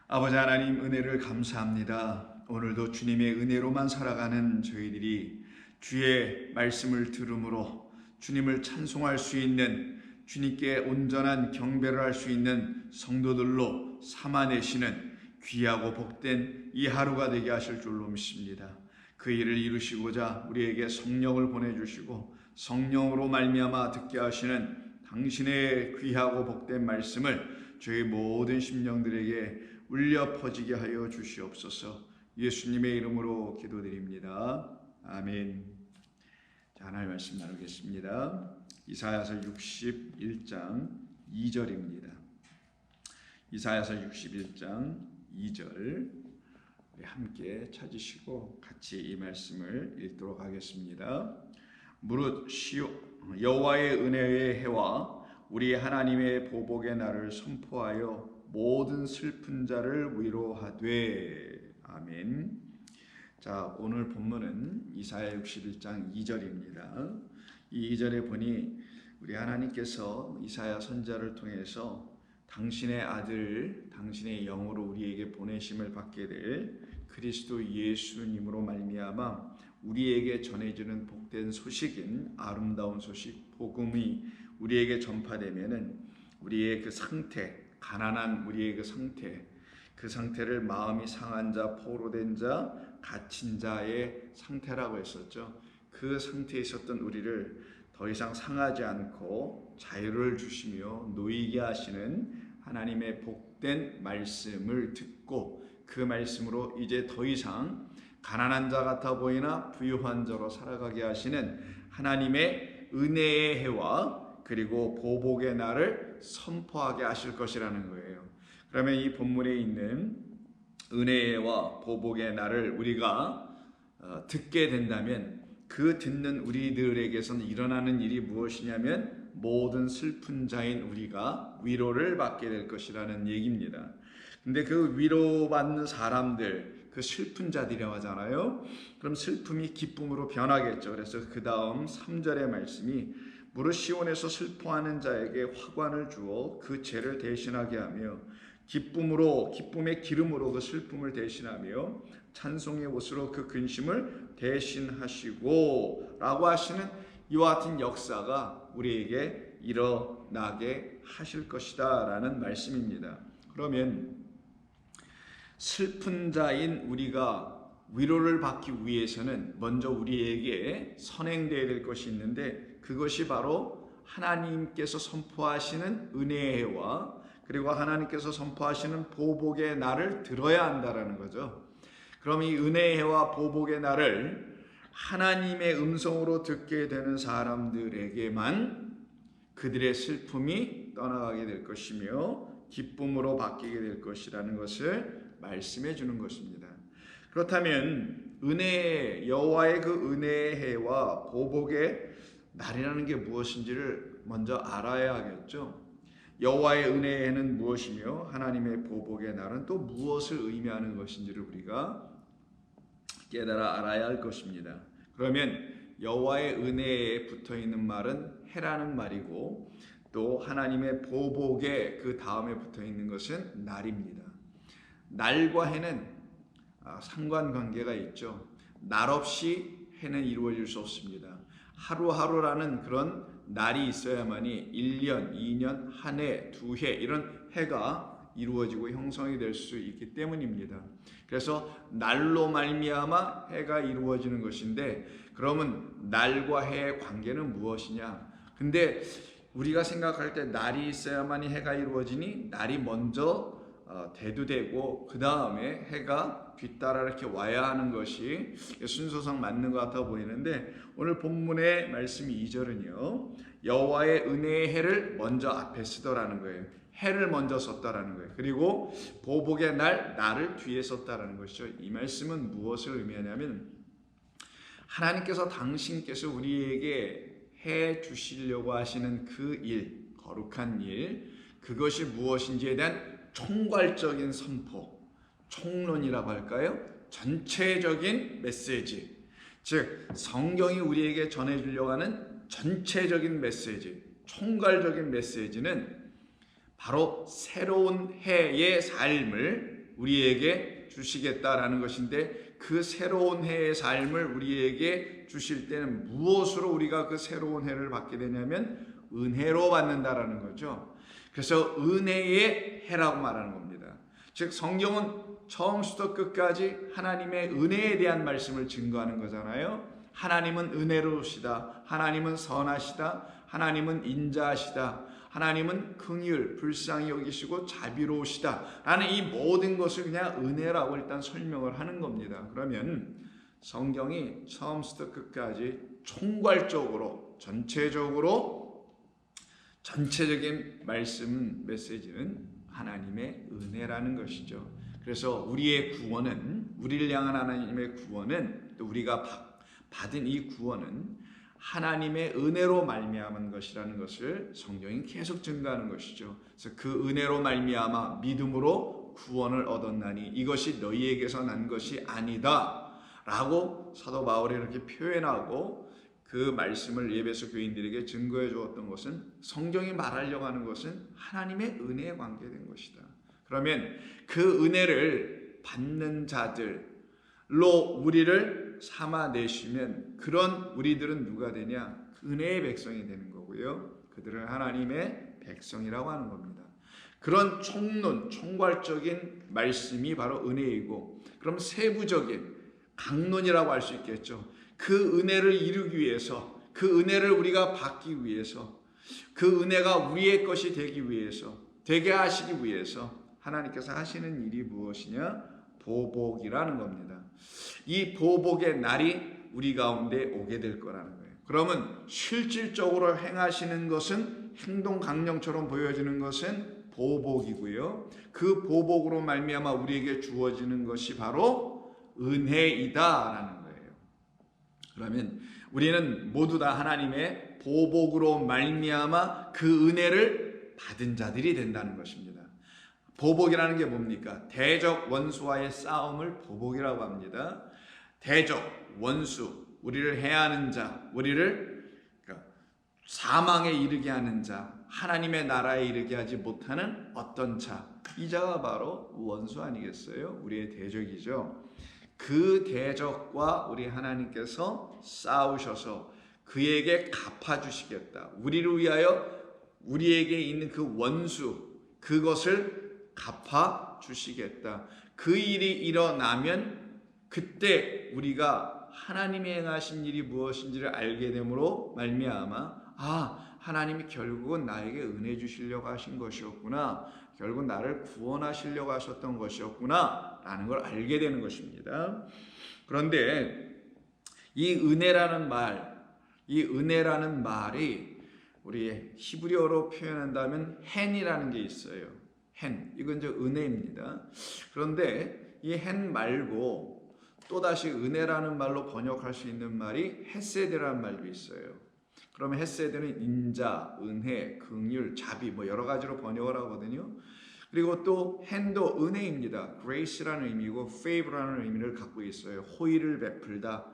아버지 하나님, 은혜를 감사합니다. 오늘도 주님의 은혜로만 살아가는 저희들이 주의 말씀을 들음으로 주님을 찬송할 수 있는, 주님께 온전한 경배를 할 수 있는 성도들로 삼아내시는 귀하고 복된 이 하루가 되게 하실 줄로 믿습니다. 그 일을 이루시고자 우리에게 성령을 보내주시고 성령으로 말미암아 듣게 하시는 당신의 귀하고 복된 말씀을 저희 모든 심령들에게 울려 퍼지게 하여 주시옵소서. 예수님의 이름으로 기도드립니다. 아멘. 자, 하나님 말씀 나누겠습니다. 이사야서 61장 2절입니다. 이사야서 61장 2절 우리 함께 찾으시고 같이 이 말씀을 읽도록 하겠습니다. 무릇 여호와의 은혜의 해와 우리 하나님의 보복의 날을 선포하여 모든 슬픈 자를 위로하되. 아멘. 자, 오늘 본문은 이사야 61장 2절입니다. 이 2절에 보니 우리 하나님께서 이사야 선지자를 통해서 당신의 아들, 당신의 영으로 우리에게 보내심을 받게 될 그리스도 예수님으로 말미암아 우리에게 전해지는 복된 소식인 아름다운 소식, 복음이 우리에게 전파되면은 우리의 그 상태, 가난한 우리의 그 상태를 마음이 상한 자, 포로된 자, 갇힌 자의 상태라고 했었죠. 그 상태에 있었던 우리를 더 이상 상하지 않고 자유를 주시며 놓이게 하시는 하나님의 복된 말씀을 듣고 그 말씀으로 이제 더 이상 가난한 자 같아 보이나 부유한 자로 살아가게 하시는 하나님의 은혜의 해와 그리고 보복의 날을 선포하게 하실 것이라는 거예요. 그러면 이 본문에 있는 은혜와 보복의 날을 우리가 듣게 된다면 그 듣는 우리들에게서는 일어나는 일이 무엇이냐면 모든 슬픈 자인 우리가 위로를 받게 될 것이라는 얘기입니다. 근데 그 위로받는 사람들, 그 슬픈 자들이라고 하잖아요. 그럼 슬픔이 기쁨으로 변하겠죠. 그래서 그 다음 3절의 말씀이 무릇 시온에서 슬퍼하는 자에게 화관을 주어 그 죄를 대신하게 하며 기쁨의 기름으로 그 슬픔을 대신하며 찬송의 옷으로 그 근심을 대신하시고 라고 하시는 이와 같은 역사가 우리에게 일어나게 하실 것이다 라는 말씀입니다. 그러면 슬픈 자인 우리가 위로를 받기 위해서는 먼저 우리에게 선행되어야 될 것이 있는데 그것이 바로 하나님께서 선포하시는 은혜의 해와 그리고 하나님께서 선포하시는 보복의 날을 들어야 한다라는 거죠. 그럼 이 은혜의 해와 보복의 날을 하나님의 음성으로 듣게 되는 사람들에게만 그들의 슬픔이 떠나가게 될 것이며 기쁨으로 바뀌게 될 것이라는 것을 말씀해 주는 것입니다. 그렇다면 여호와의 그 은혜의 해와 보복의 날이라는 게 무엇인지를 먼저 알아야 하겠죠. 여호와의 은혜의 해는 무엇이며 하나님의 보복의 날은 또 무엇을 의미하는 것인지를 우리가 깨달아 알아야 할 것입니다. 그러면 여호와의 은혜에 붙어있는 말은 해라는 말이고 또 하나님의 보복의 그 다음에 붙어있는 것은 날입니다. 날과 해는 상관관계가 있죠. 날 없이 해는 이루어질 수 없습니다. 하루하루라는 그런 날이 있어야만이 1년, 2년, 한 해, 두 해 이런 해가 이루어지고 형성이 될 수 있기 때문입니다. 그래서 날로 말미암아 해가 이루어지는 것인데 그러면 날과 해의 관계는 무엇이냐? 근데 우리가 생각할 때 날이 있어야만이 해가 이루어지니 날이 먼저 대두되고 그 다음에 해가 뒤따라 이렇게 와야 하는 것이 순서상 맞는 것 같아 보이는데 오늘 본문의 말씀 2절은요 여호와의 은혜의 해를 먼저 앞에 쓰더라는 거예요. 해를 먼저 썼다라는 거예요. 그리고 보복의 날을 뒤에 썼다라는 것이죠. 이 말씀은 무엇을 의미하냐면 하나님께서 당신께서 우리에게 해 주시려고 하시는 그 일, 거룩한 일, 그것이 무엇인지에 대한 총괄적인 선포, 총론이라고 할까요? 전체적인 메시지, 즉 성경이 우리에게 전해주려고 하는 전체적인 메시지, 총괄적인 메시지는 바로 새로운 해의 삶을 우리에게 주시겠다라는 것인데, 그 새로운 해의 삶을 우리에게 주실 때는 무엇으로 우리가 그 새로운 해를 받게 되냐면 은혜로 받는다라는 거죠. 그래서 은혜의 해라고 말하는 겁니다. 즉 성경은 처음부터 끝까지 하나님의 은혜에 대한 말씀을 증거하는 거잖아요. 하나님은 은혜로우시다, 하나님은 선하시다, 하나님은 인자하시다, 하나님은 긍휼, 불쌍히 여기시고 자비로우시다 라는 이 모든 것을 그냥 은혜라고 일단 설명을 하는 겁니다. 그러면 성경이 처음부터 끝까지 총괄적으로 전체적인 메시지는 하나님의 은혜라는 것이죠. 그래서 우리의 구원은, 우리를 향한 하나님의 구원은, 또 우리가 받은 이 구원은 하나님의 은혜로 말미암은 것이라는 것을 성경이 계속 증거하는 것이죠. 그래서 그 은혜로 말미암아 믿음으로 구원을 얻었나니 이것이 너희에게서 난 것이 아니다 라고 사도 바울이 이렇게 표현하고 그 말씀을 에베소 교인들에게 증거해 주었던 것은, 성경이 말하려고 하는 것은 하나님의 은혜에 관계된 것이다. 그러면 그 은혜를 받는 자들로 우리를 삼아내시면 그런 우리들은 누가 되냐? 은혜의 백성이 되는 거고요. 그들은 하나님의 백성이라고 하는 겁니다. 그런 총괄적인 말씀이 바로 은혜이고, 그럼 세부적인 강론이라고 할 수 있겠죠. 그 은혜를 이루기 위해서, 그 은혜를 우리가 받기 위해서, 그 은혜가 우리의 것이 되기 위해서, 되게 하시기 위해서 하나님께서 하시는 일이 무엇이냐? 보복이라는 겁니다. 이 보복의 날이 우리 가운데 오게 될 거라는 거예요. 그러면 실질적으로 행하시는 것은, 행동 강령처럼 보여지는 것은 보복이고요. 그 보복으로 말미암아 우리에게 주어지는 것이 바로 은혜이다라는 거예요. 그러면 우리는 모두 다 하나님의 보복으로 말미암아 그 은혜를 받은 자들이 된다는 것입니다. 보복이라는 게 뭡니까? 대적 원수와의 싸움을 보복이라고 합니다. 대적 원수, 우리를 해하는 자, 우리를 사망에 이르게 하는 자, 하나님의 나라에 이르게 하지 못하는 어떤 자, 이 자가 바로 원수 아니겠어요? 우리의 대적이죠. 그 대적과 우리 하나님께서 싸우셔서 그에게 갚아주시겠다. 우리를 위하여 우리에게 있는 그 원수, 그것을 갚아주시겠다. 그 일이 일어나면 그때 우리가 하나님이 행하신 일이 무엇인지를 알게 됨으로 말미암아, 하나님이 결국은 나에게 은혜 주시려고 하신 것이었구나, 결국 나를 구원하시려고 하셨던 것이었구나 라는 걸 알게 되는 것입니다. 그런데 이 은혜라는 말이 우리 히브리어로 표현한다면 헨이라는 게 있어요. 헨, 이건 이제 은혜입니다. 그런데 이 헨 말고 또다시 은혜라는 말로 번역할 수 있는 말이 헤세드라는 말도 있어요. 그러면 헤세드는 인자, 은혜, 긍휼, 자비 여러 가지로 번역을 하거든요. 그리고 또 헨도 은혜입니다. grace라는 의미고 favor라는 의미를 갖고 있어요. 호의를 베풀다,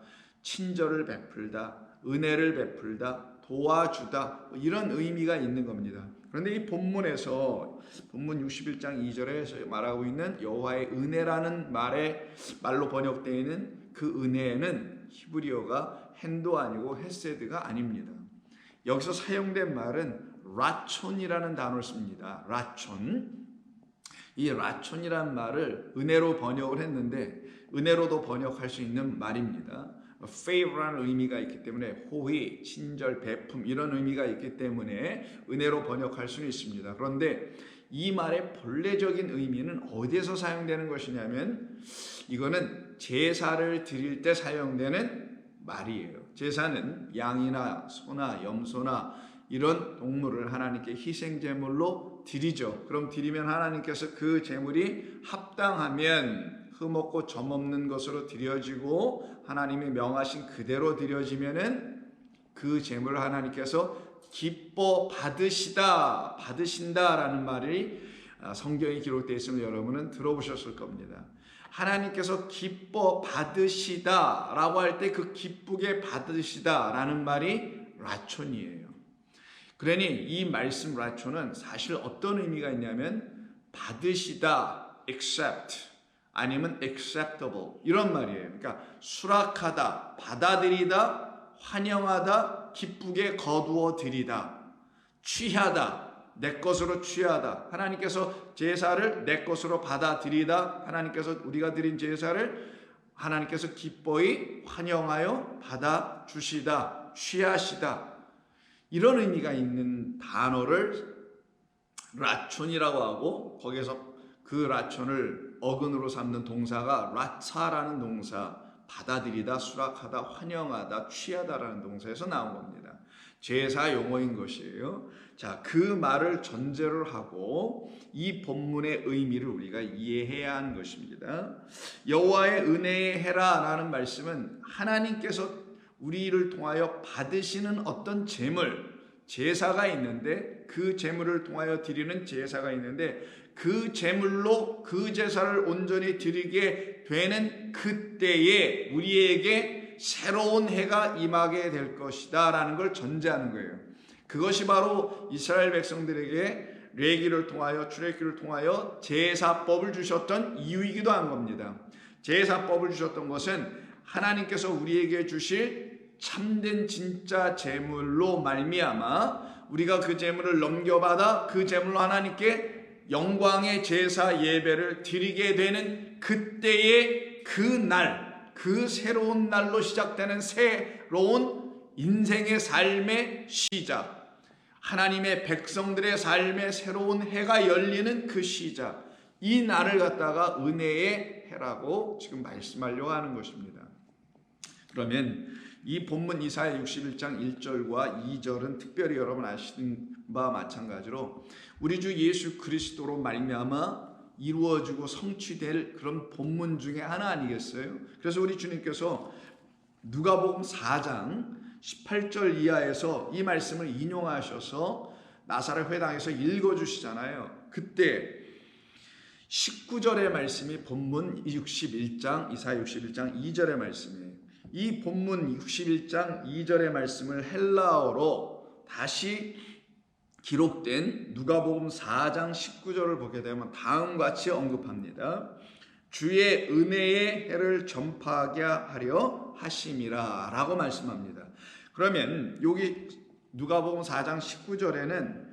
친절을 베풀다, 은혜를 베풀다, 도와주다, 이런 의미가 있는 겁니다. 그런데 이 본문에서 본문 61장 2절에 말하고 있는 여호와의 은혜라는 말로 번역되어 있는 그 은혜는 히브리어가 헨도 아니고 헤세드가 아닙니다. 여기서 사용된 말은 라촌이라는 단어를 씁니다. 라촌. 이 라촌이라는 말을 은혜로 번역을 했는데 은혜로도 번역할 수 있는 말입니다. favor라는 의미가 있기 때문에 호의, 친절, 베품 이런 의미가 있기 때문에 은혜로 번역할 수는 있습니다. 그런데 이 말의 본래적인 의미는 어디에서 사용되는 것이냐면, 이거는 제사를 드릴 때 사용되는 말이에요. 제사는 양이나 소나 염소나 이런 동물을 하나님께 희생제물로 드리죠. 그럼 드리면 하나님께서 그 제물이 합당하면 흠없고 점없는 것으로 드려지고 하나님이 명하신 그대로 드려지면은 그 제물을 하나님께서 기뻐 받으신다라는 말이 성경에 기록되어 있으면 여러분은 들어보셨을 겁니다. 하나님께서 기뻐 받으시다라고 할 때 그 기쁘게 받으시다라는 말이 라촌이에요. 그러니 이 말씀 라촌은 사실 어떤 의미가 있냐면 받으시다, accept, 아니면 acceptable 이런 말이에요. 그러니까 수락하다, 받아들이다, 환영하다, 기쁘게 거두어들이다, 취하다, 내 것으로 취하다. 하나님께서 제사를 내 것으로 받아들이다. 하나님께서 우리가 드린 제사를 하나님께서 기뻐히 환영하여 받아주시다, 취하시다. 이런 의미가 있는 단어를 라촌이라고 하고, 거기에서 그 라촌을 어근으로 삼는 동사가 라차라는 동사, 받아들이다, 수락하다, 환영하다, 취하다라는 동사에서 나온 겁니다. 제사 용어인 것이에요. 자, 그 말을 전제를 하고 이 본문의 의미를 우리가 이해해야 하는 것입니다. 여호와의 은혜의 해라라는 말씀은 하나님께서 우리를 통하여 받으시는 어떤 제사가 있는데, 그 제물을 통하여 드리는 제사가 있는데, 그 제물로 그 제사를 온전히 드리게 되는 그때에 우리에게 새로운 해가 임하게 될 것이다 라는 걸 전제하는 거예요. 그것이 바로 이스라엘 백성들에게 레위기를 통하여, 출애굽기를 통하여 제사법을 주셨던 이유이기도 한 겁니다. 제사법을 주셨던 것은 하나님께서 우리에게 주실 참된 진짜 제물로 말미암아 우리가 그 제물을 넘겨받아 그 제물로 하나님께 영광의 제사 예배를 드리게 되는 그때의 그 날, 그 새로운 날로 시작되는 새로운 인생의 삶의 시작, 하나님의 백성들의 삶의 새로운 해가 열리는 그 시작, 이 날을 갖다가 은혜의 해라고 지금 말씀하려고 하는 것입니다. 그러면 이 본문 이사야 61장 1절과 2절은 특별히 여러분 아시는 바와 마찬가지로 우리 주 예수 그리스도로 말미암아 이루어지고 성취될 그런 본문 중에 하나 아니겠어요? 그래서 우리 주님께서 누가복음 4장 18절 이하에서 이 말씀을 인용하셔서 나사렛 회당에서 읽어주시잖아요. 그때 19절의 말씀이 본문 61장, 이사야 61장 2절의 말씀이에요. 이 본문 61장 2절의 말씀을 헬라어로 다시 기록된 누가복음 4장 19절을 보게 되면 다음과 같이 언급합니다. 주의 은혜의 해를 전파하게 하려 하심이라 라고 말씀합니다. 그러면 여기 누가복음 4장 19절에는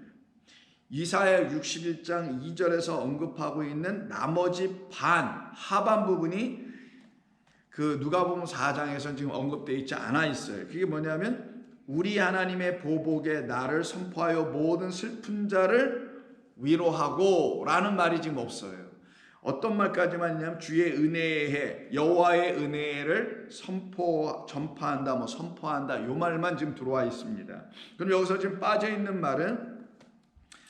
이사야 61장 2절에서 언급하고 있는 나머지 하반 부분이 그 누가복음 4장에서는 지금 언급되어 있지 않아 있어요. 그게 뭐냐면 우리 하나님의 보복의 날을 선포하여 모든 슬픈 자를 위로하고 라는 말이 지금 없어요. 어떤 말까지만 있냐면 주의 은혜의 해, 여호와의 은혜를 전파한다, 선포한다, 요 말만 지금 들어와 있습니다. 그럼 여기서 지금 빠져 있는 말은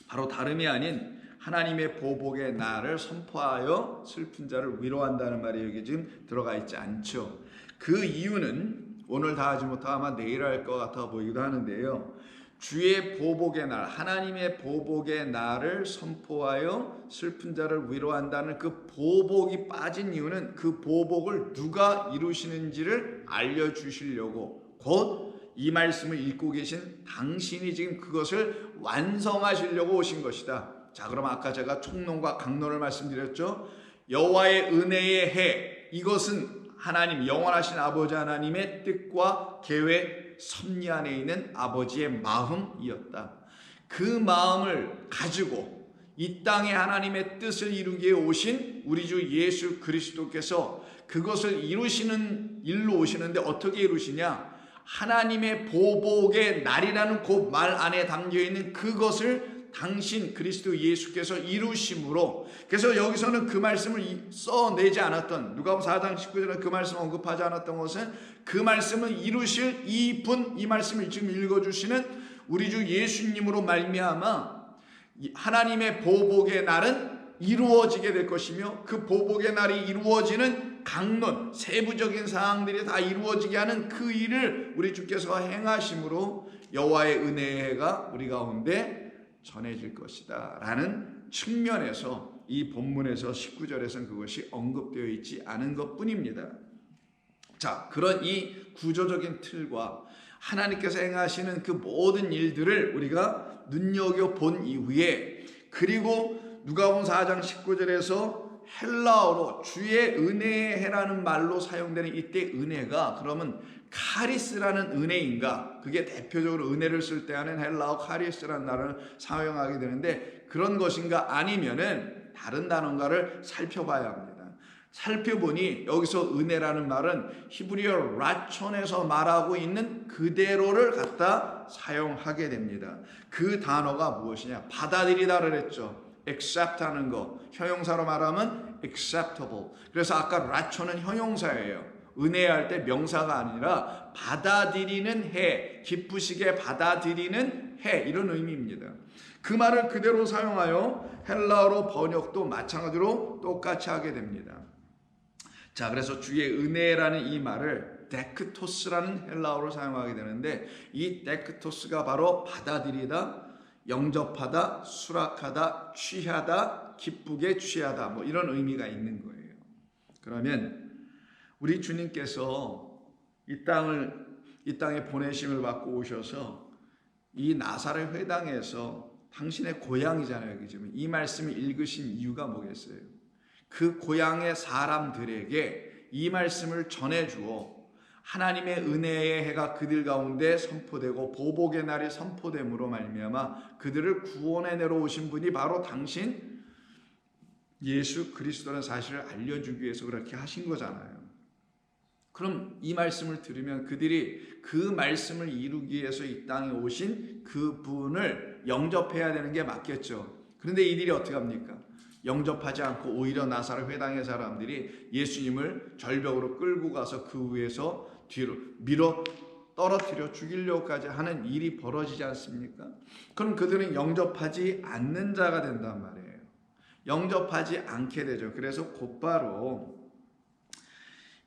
바로 다름이 아닌 하나님의 보복의 날을 선포하여 슬픈 자를 위로한다는 말이 여기 지금 들어가 있지 않죠. 그 이유는 오늘 다 하지 못하고 아마 내일 할 것 같아 보이기도 하는데요. 주의 보복의 날, 하나님의 보복의 날을 선포하여 슬픈 자를 위로한다는 그 보복이 빠진 이유는 그 보복을 누가 이루시는지를 알려주시려고, 곧 이 말씀을 읽고 계신 당신이 지금 그것을 완성하시려고 오신 것이다. 자, 그럼 아까 제가 총론과 강론을 말씀드렸죠. 여호와의 은혜의 해, 이것은 하나님, 영원하신 아버지 하나님의 뜻과 계획, 섭리 안에 있는 아버지의 마음이었다. 그 마음을 가지고 이 땅에 하나님의 뜻을 이루기에 오신 우리 주 예수 그리스도께서 그것을 이루시는 일로 오시는데 어떻게 이루시냐? 하나님의 보복의 날이라는 그 말 안에 담겨있는 그것을 당신 그리스도 예수께서 이루심으로, 그래서 여기서는 그 말씀을 써내지 않았던, 누가복음 4장 19절에 그 말씀을 언급하지 않았던 것은 그 말씀을 이루실 이 말씀을 지금 읽어주시는 우리 주 예수님으로 말미암아 하나님의 보복의 날은 이루어지게 될 것이며, 그 보복의 날이 이루어지는 강론, 세부적인 사항들이 다 이루어지게 하는 그 일을 우리 주께서 행하심으로 여호와의 은혜가 우리 가운데 전해질 것이다 라는 측면에서 이 본문에서 19절에서는 그것이 언급되어 있지 않은 것뿐입니다. 자, 그런 이 구조적인 틀과 하나님께서 행하시는 그 모든 일들을 우리가 눈여겨본 이후에, 그리고 누가복음 4장 19절에서 헬라어로 주의 은혜의 해라는 말로 사용되는 이때 은혜가 그러면 카리스라는 은혜인가? 그게 대표적으로 은혜를 쓸 때 하는 헬라어 카리스라는 단어를 사용하게 되는데 그런 것인가 아니면은 다른 단어인가를 살펴봐야 합니다. 살펴보니 여기서 은혜라는 말은 히브리어 라촌에서 말하고 있는 그대로를 갖다 사용하게 됩니다. 그 단어가 무엇이냐? 받아들이다 그랬죠. accept 하는 거. 형용사로 말하면 acceptable. 그래서 아까 라촌은 형용사예요. 은혜할 때 명사가 아니라 받아들이는 해, 기쁘시게 받아들이는 해 이런 의미입니다. 그 말을 그대로 사용하여 헬라어로 번역도 마찬가지로 똑같이 하게 됩니다. 자, 그래서 주의 은혜라는 이 말을 데크토스라는 헬라어로 사용하게 되는데 이 데크토스가 바로 받아들이다, 영접하다, 수락하다, 취하다, 기쁘게 취하다 뭐 이런 의미가 있는 거예요. 그러면 우리 주님께서 이 땅에 보내심을 받고 오셔서 이 나사렛 회당에서 당신의 고향이잖아요. 그죠? 이 말씀을 읽으신 이유가 뭐겠어요? 그 고향의 사람들에게 이 말씀을 전해주어 하나님의 은혜의 해가 그들 가운데 선포되고 보복의 날이 선포됨으로 말미암아 그들을 구원해 내려오신 분이 바로 당신 예수 그리스도라는 사실을 알려주기 위해서 그렇게 하신 거잖아요. 그럼 이 말씀을 들으면 그들이 그 말씀을 이루기 위해서 이 땅에 오신 그 분을 영접해야 되는 게 맞겠죠. 그런데 이들이 어떻게 합니까? 영접하지 않고 오히려 나사렛 회당의 사람들이 예수님을 절벽으로 끌고 가서 그 위에서 뒤로 밀어 떨어뜨려 죽이려고까지 하는 일이 벌어지지 않습니까? 그럼 그들은 영접하지 않는 자가 된단 말이에요. 영접하지 않게 되죠. 그래서 곧바로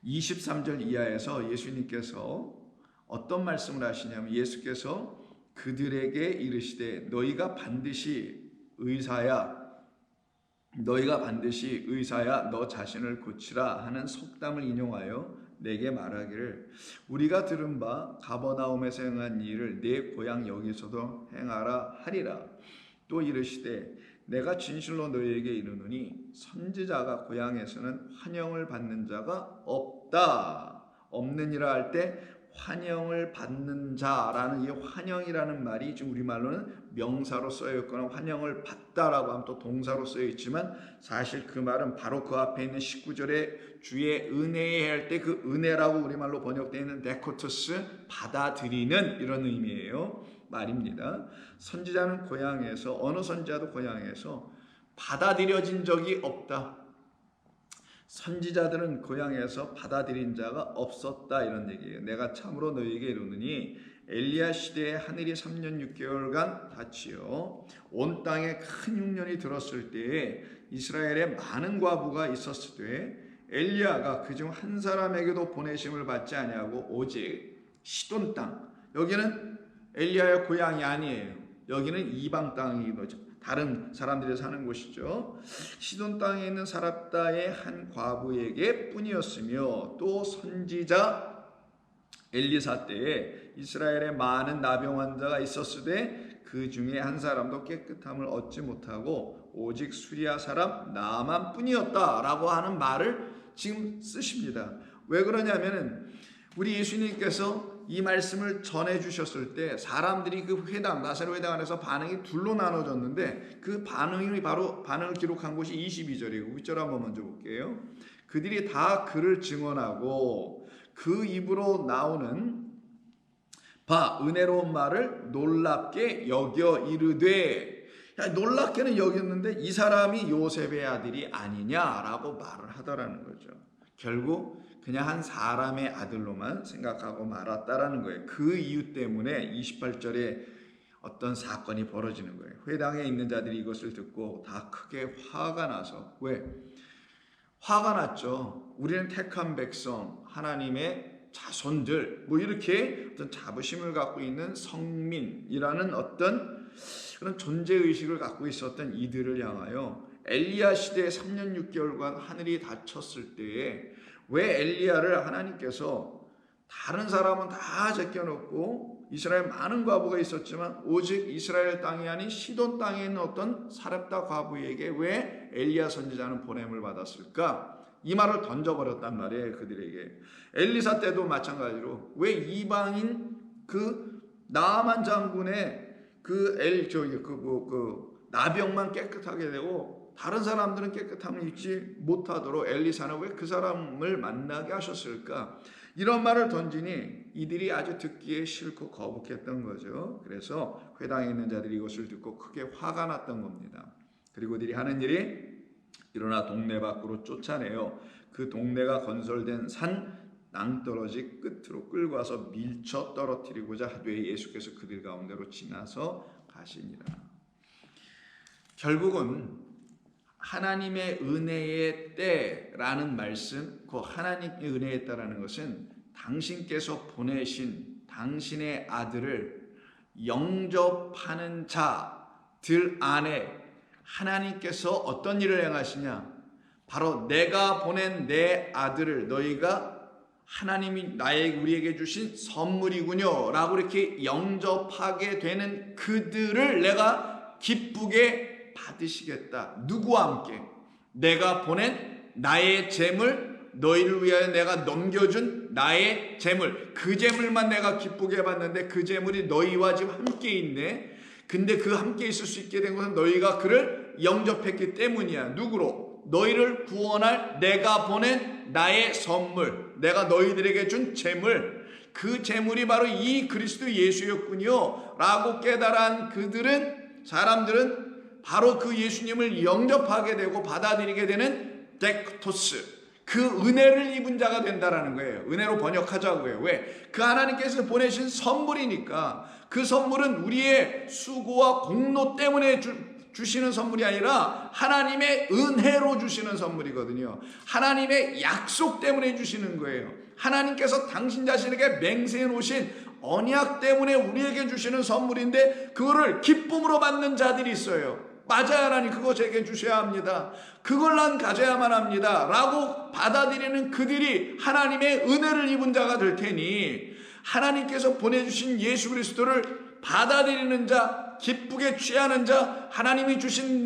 23절 이하에서 예수님께서 어떤 말씀을 하시냐면 예수께서 그들에게 이르시되 너희가 반드시 의사야 너 자신을 고치라 하는 속담을 인용하여 내게 말하기를 우리가 들은 바 가버나움에서 행한 일을 내 고향 여기서도 행하라 하리라. 또 이르시되 내가 진실로 너희에게 이르노니 선지자가 고향에서는 환영을 받는 자가 없다. 없느니라 할 때 환영을 받는 자라는 이 환영이라는 말이 지금 우리말로는 명사로 쓰여 있거나 환영을 받다라고 하면 또 동사로 쓰여 있지만 사실 그 말은 바로 그 앞에 있는 19절에 주의 은혜에 할 때 그 은혜라고 우리말로 번역되어 있는 데코토스 받아들이는 이런 의미예요. 말입니다. 선지자는 고향에서 어느 선지자도 고향에서 받아들여진 적이 없다. 선지자들은 고향에서 받아들인 자가 없었다 이런 얘기예요. 내가 참으로 너희에게 이르노니 엘리야 시대에 하늘이 3년 6개월간 닫히어 온 땅에 큰 흉년이 들었을 때에 이스라엘에 많은 과부가 있었을 때 엘리야가 그중 한 사람에게도 보내심을 받지 아니하고 오직 시돈 땅, 여기는 엘리야의 고향이 아니에요. 여기는 이방 땅이거든요. 다른 사람들이 사는 곳이죠. 시돈 땅에 있는 사랍다의 한 과부에게 뿐이었으며 또 선지자 엘리사 때에 이스라엘에 많은 나병 환자가 있었으되 그 중에 한 사람도 깨끗함을 얻지 못하고 오직 수리아 사람 나만 뿐이었다라고 하는 말을 지금 쓰십니다. 왜 그러냐면은 우리 예수님께서 이 말씀을 전해 주셨을 때 사람들이 그 회당, 나사렛 회당 안에서 반응이 둘로 나눠졌는데 그 반응이 바로 반응을 기록한 곳이 22절이고 9절 한번 먼저 볼게요. 그들이 다 그를 증언하고 그 입으로 나오는 바 은혜로운 말을 놀랍게 여겨 이르되, 놀랍게는 여겼는데 이 사람이 요셉의 아들이 아니냐라고 말을 하더라는 거죠. 결국 그냥 한 사람의 아들로만 생각하고 말았다라는 거예요. 그 이유 때문에 28절에 어떤 사건이 벌어지는 거예요. 회당에 있는 자들이 이것을 듣고 다 크게 화가 나서, 왜? 화가 났죠. 우리는 택한 백성, 하나님의 자손들, 뭐 이렇게 어떤 자부심을 갖고 있는 성민이라는 어떤 그런 존재의식을 갖고 있었던 이들을 향하여 엘리야 시대에 3년 6개월간 하늘이 닫혔을 때에 왜 엘리야를 하나님께서 다른 사람은 다 제껴놓고 이스라엘 많은 과부가 있었지만 오직 이스라엘 땅이 아닌 시돈 땅에 있는 어떤 사렙다 과부에게 왜 엘리야 선지자는 보냄을 받았을까? 이 말을 던져버렸단 말이에요. 그들에게. 엘리사 때도 마찬가지로 왜 이방인 그 나아만 장군의 나병만 깨끗하게 되고 다른 사람들은 깨끗함을 잊지 못하도록 엘리사는 왜 그 사람을 만나게 하셨을까? 이런 말을 던지니 이들이 아주 듣기에 싫고 거북했던 거죠. 그래서 회당에 있는 자들이 이것을 듣고 크게 화가 났던 겁니다. 그리고 그들이 하는 일이 일어나 동네 밖으로 쫓아내어 그 동네가 건설된 산 낭떠러지 끝으로 끌고 와서 밀쳐 떨어뜨리고자 하되 예수께서 그들 가운데로 지나서 가시니라. 결국은 하나님의 은혜의 때라는 말씀, 그 하나님의 은혜의 때라는 것은 당신께서 보내신 당신의 아들을 영접하는 자들 안에 하나님께서 어떤 일을 행하시냐? 바로 내가 보낸 내 아들을 너희가 하나님이 우리에게 주신 선물이군요 라고 이렇게 영접하게 되는 그들을 내가 기쁘게 받으시겠다. 누구와 함께? 내가 보낸 나의 재물, 너희를 위하여 내가 넘겨준 나의 재물, 그 재물만 내가 기쁘게 받는데 그 재물이 너희와 지금 함께 있네. 근데 그 함께 있을 수 있게 된 것은 너희가 그를 영접했기 때문이야. 누구로? 너희를 구원할 내가 보낸 나의 선물, 내가 너희들에게 준 재물, 그 재물이 바로 이 그리스도 예수였군요 라고 깨달은 사람들은 바로 그 예수님을 영접하게 되고 받아들이게 되는 데크토스, 그 은혜를 입은 자가 된다라는 거예요. 은혜로 번역하자고요. 왜? 그 하나님께서 보내신 선물이니까. 그 선물은 우리의 수고와 공로 때문에 주시는 선물이 아니라 하나님의 은혜로 주시는 선물이거든요. 하나님의 약속 때문에 주시는 거예요. 하나님께서 당신 자신에게 맹세해 놓으신 언약 때문에 우리에게 주시는 선물인데 그거를 기쁨으로 받는 자들이 있어요. 맞아요, 하나님 그거 제게 주셔야 합니다. 그걸 난 가져야만 합니다 라고 받아들이는 그들이 하나님의 은혜를 입은 자가 될 테니, 하나님께서 보내주신 예수 그리스도를 받아들이는 자, 기쁘게 취하는 자, 하나님이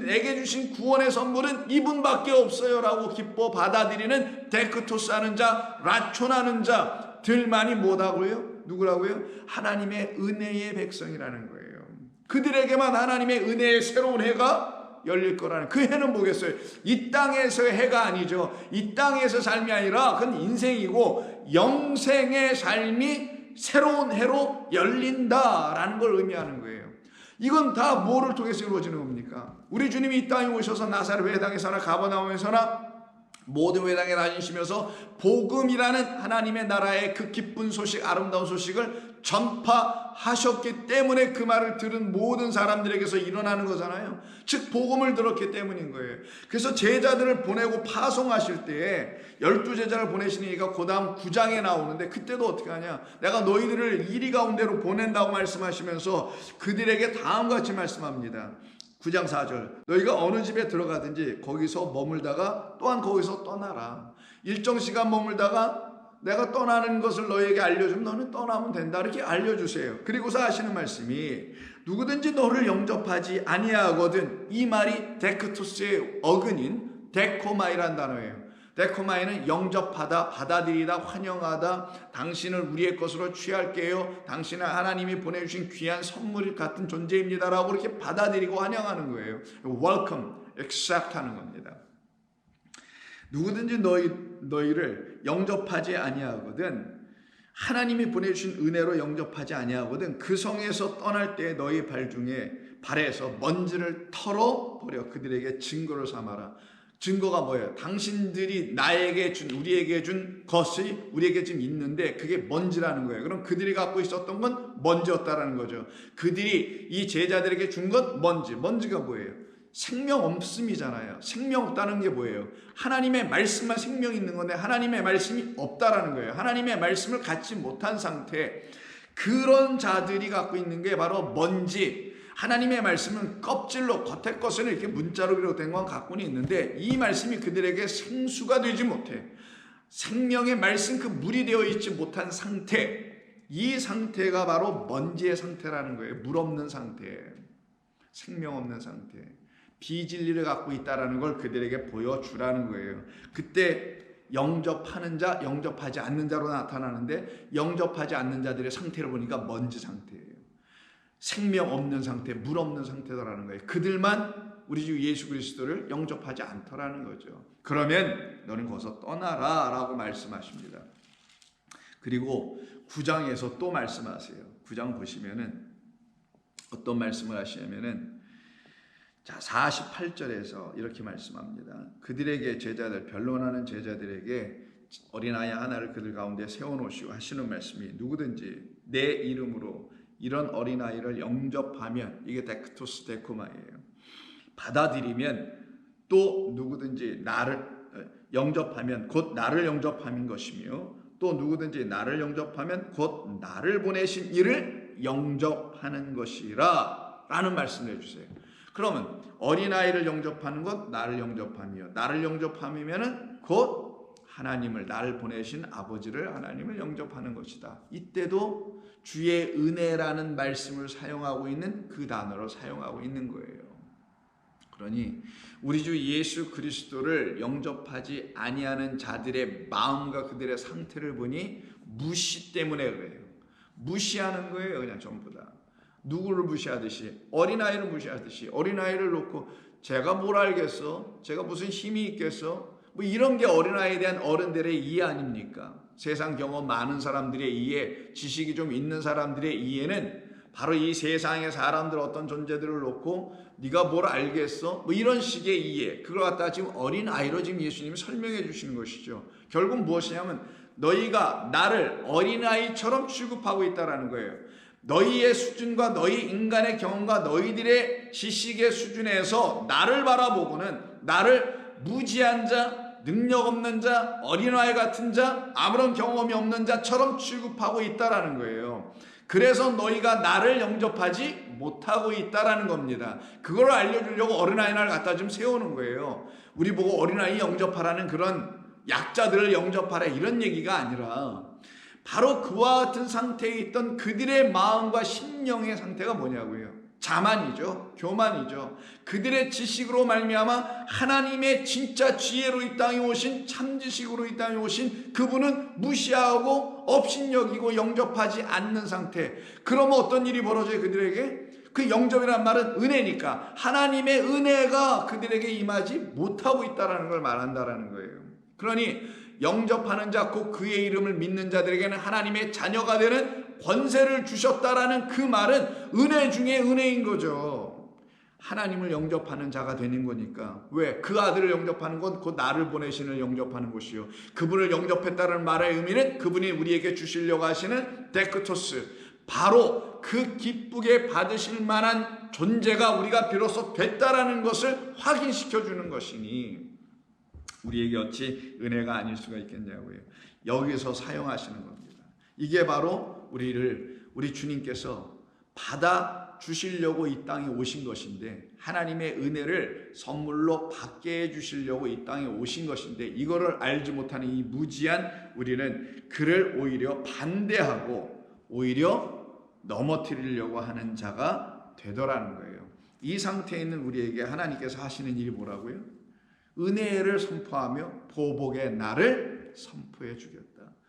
내게 주신 구원의 선물은 이분밖에 없어요 라고 기뻐 받아들이는 데크토스 하는 자, 라촌하는 자들만이 뭐다고요? 누구라고요? 하나님의 은혜의 백성이라는 거예요. 그들에게만 하나님의 은혜의 새로운 해가 열릴 거라는, 그 해는 뭐겠어요? 이 땅에서의 해가 아니죠. 이 땅에서 삶이 아니라 그건 인생이고 영생의 삶이 새로운 해로 열린다라는 걸 의미하는 거예요. 이건 다 뭐를 통해서 이루어지는 겁니까? 우리 주님이 이 땅에 오셔서 나사렛 회당에서나 가버나움에서나 모든 회당에 다니시면서 복음이라는 하나님의 나라의 그 기쁜 소식, 아름다운 소식을 전파하셨기 때문에 그 말을 들은 모든 사람들에게서 일어나는 거잖아요. 즉 복음을 들었기 때문인 거예요. 그래서 제자들을 보내고 파송하실 때에 12제자를 보내시니까 그 다음 9장에 나오는데, 그때도 어떻게 하냐? 내가 너희들을 이리 가운데로 보낸다고 말씀하시면서 그들에게 다음과 같이 말씀합니다. 9장 4절, 너희가 어느 집에 들어가든지 거기서 머물다가 또한 거기서 떠나라. 일정 시간 머물다가 내가 떠나는 것을 너희에게 알려주면 너는 떠나면 된다, 이렇게 알려주세요. 그리고서 하시는 말씀이 누구든지 너를 영접하지 아니하거든. 이 말이 데크토스의 어근인 데코마이란 단어예요. 데코마이는 영접하다, 받아들이다, 환영하다, 당신을 우리의 것으로 취할게요, 당신은 하나님이 보내주신 귀한 선물 같은 존재입니다 라고 이렇게 받아들이고 환영하는 거예요. Welcome, accept 하는 겁니다. 누구든지 너희를 영접하지 아니하거든, 하나님이 보내주신 은혜로 영접하지 아니하거든, 그 성에서 떠날 때 너희 발에서 먼지를 털어버려 그들에게 증거를 삼아라. 증거가 뭐예요? 당신들이 우리에게 준 것이 우리에게 지금 있는데 그게 먼지라는 거예요. 그럼 그들이 갖고 있었던 건 먼지였다라는 거죠. 그들이 이 제자들에게 준 건 먼지가 뭐예요? 생명 없음이잖아요. 생명 없다는 게 뭐예요? 하나님의 말씀만 생명이 있는 건데 하나님의 말씀이 없다라는 거예요. 하나님의 말씀을 갖지 못한 상태, 그런 자들이 갖고 있는 게 바로 먼지. 하나님의 말씀은 껍질로, 겉에 것은 이렇게 문자로 기록된 건 갖고는 있는데 이 말씀이 그들에게 생수가 되지 못해, 생명의 말씀 그 물이 되어 있지 못한 상태, 이 상태가 바로 먼지의 상태라는 거예요. 물 없는 상태, 생명 없는 상태, 비진리를 갖고 있다라는 걸 그들에게 보여주라는 거예요. 그때 영접하는 자, 영접하지 않는 자로 나타나는데, 영접하지 않는 자들의 상태를 보니까 먼지 상태예요. 생명 없는 상태, 물 없는 상태다라는 거예요. 그들만 우리 주 예수 그리스도를 영접하지 않더라는 거죠. 그러면 너는 거기서 떠나라 라고 말씀하십니다. 그리고 9장에서 또 말씀하세요. 9장 보시면은 어떤 말씀을 하시냐면은, 자 48절에서 이렇게 말씀합니다. 그들에게 제자들, 변론하는 제자들에게 어린아이 하나를 그들 가운데 세워놓으시고 하시는 말씀이, 누구든지 내 이름으로 이런 어린아이를 영접하면, 이게 데크토스 데코마예요. 받아들이면, 또 누구든지 나를 영접하면 곧 나를 영접함인 것이며, 또 누구든지 나를 영접하면 곧 나를 보내신 이를 영접하는 것이라 라는 말씀을 해주세요. 그러면 어린아이를 영접하는 것 나를 영접함이요, 나를 영접함이면 곧 하나님을, 나를 보내신 아버지를, 하나님을 영접하는 것이다. 이때도 주의 은혜라는 말씀을 사용하고 있는 그 단어를 사용하고 있는 거예요. 그러니 우리 주 예수 그리스도를 영접하지 아니하는 자들의 마음과 그들의 상태를 보니 무시 때문에 그래요. 무시하는 거예요. 그냥 전부 다. 누구를 무시하듯이, 어린아이를 무시하듯이, 어린아이를 놓고 제가 뭘 알겠어? 제가 무슨 힘이 있겠어? 뭐 이런 게 어린아이에 대한 어른들의 이해 아닙니까? 세상 경험 많은 사람들의 이해, 지식이 좀 있는 사람들의 이해는 바로 이 세상의 사람들, 어떤 존재들을 놓고 네가 뭘 알겠어? 뭐 이런 식의 이해, 그걸 갖다가 지금 어린아이로 지금 예수님이 설명해 주시는 것이죠. 결국 무엇이냐면 너희가 나를 어린아이처럼 취급하고 있다는 거예요. 너희의 수준과 너희 인간의 경험과 너희들의 지식의 수준에서 나를 바라보고는 나를 무지한 자, 능력 없는 자, 어린아이 같은 자, 아무런 경험이 없는 자처럼 취급하고 있다는 거예요. 그래서 너희가 나를 영접하지 못하고 있다라는 겁니다. 그걸 알려주려고 어린아이를 갖다 좀 세우는 거예요. 우리 보고 어린아이 영접하라는 그런 약자들을 영접하라 이런 얘기가 아니라, 바로 그와 같은 상태에 있던 그들의 마음과 심령의 상태가 뭐냐고요. 자만이죠. 교만이죠. 그들의 지식으로 말미암아 하나님의 진짜 지혜로 이 땅에 오신, 참지식으로 이 땅에 오신 그분은 무시하고 업신여기고 영접하지 않는 상태. 그러면 어떤 일이 벌어져요? 그들에게 그 영접이란 말은 은혜니까 하나님의 은혜가 그들에게 임하지 못하고 있다는 걸 말한다는 거예요. 그러니 영접하는 자, 곧 그의 이름을 믿는 자들에게는 하나님의 자녀가 되는 권세를 주셨다라는 그 말은 은혜 중에 은혜인 거죠. 하나님을 영접하는 자가 되는 거니까. 왜? 그 아들을 영접하는 건 곧 나를 보내시는 영접하는 것이요, 그분을 영접했다는 말의 의미는 그분이 우리에게 주시려고 하시는 데크토스, 바로 그 기쁘게 받으실 만한 존재가 우리가 비로소 됐다라는 것을 확인시켜 주는 것이니 우리에게 어찌 은혜가 아닐 수가 있겠냐고요. 여기서 사용하시는 겁니다. 이게 바로 우리 주님께서 받아 주시려고 이 땅에 오신 것인데, 하나님의 은혜를 선물로 받게 해 주시려고 이 땅에 오신 것인데, 이거를 알지 못하는 이 무지한 우리는 그를 오히려 반대하고 오히려 넘어뜨리려고 하는 자가 되더라는 거예요. 이 상태에 있는 우리에게 하나님께서 하시는 일이 뭐라고요? 은혜를 선포하며 보복의 날을 선포해 주겠다.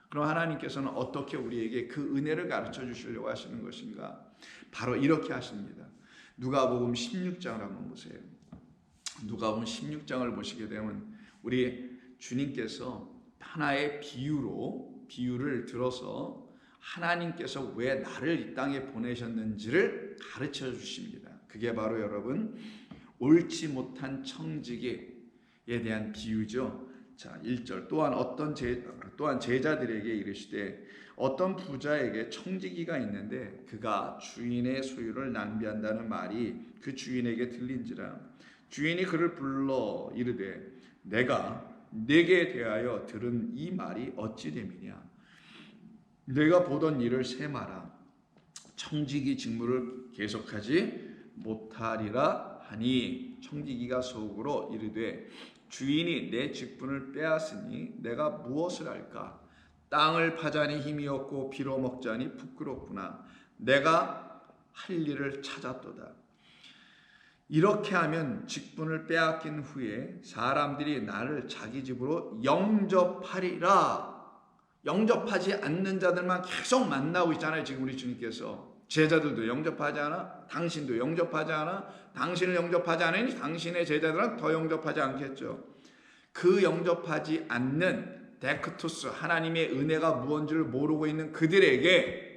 그럼 하나님께서는 어떻게 우리에게 그 은혜를 가르쳐 주시려고 하시는 것인가? 바로 이렇게 하십니다. 누가복음 16장을 한번 보세요. 누가복음 16장을 보시게 되면 우리 주님께서 하나의 비유를 들어서 하나님께서 왜 나를 이 땅에 보내셨는지를 가르쳐 주십니다. 그게 바로 여러분, 옳지 못한 청지기에 대한 비유죠. 자, 1절. 또한 제자들에게 이르시되 어떤 부자에게 청지기가 있는데 그가 주인의 소유를 낭비한다는 말이 그 주인에게 들린지라. 주인이 그를 불러 이르되 내가 네게 대하여 들은 이 말이 어찌 됨이냐. 내가 보던 일을 세마라. 청지기 직무를 계속하지 못하리라 하니, 청지기가 속으로 이르되 주인이 내 직분을 빼앗으니 내가 무엇을 할까? 땅을 파자니 힘이 없고 비로 먹자니 부끄럽구나. 내가 할 일을 찾았도다. 이렇게 하면 직분을 빼앗긴 후에 사람들이 나를 자기 집으로 영접하리라. 영접하지 않는 자들만 계속 만나고 있잖아요. 지금 우리 주님께서. 제자들도 영접하지 않아? 당신도 영접하지 않아? 당신을 영접하지 않으니 당신의 제자들은 더 영접하지 않겠죠. 그 영접하지 않는 데크투스, 하나님의 은혜가 무언지를 모르고 있는 그들에게,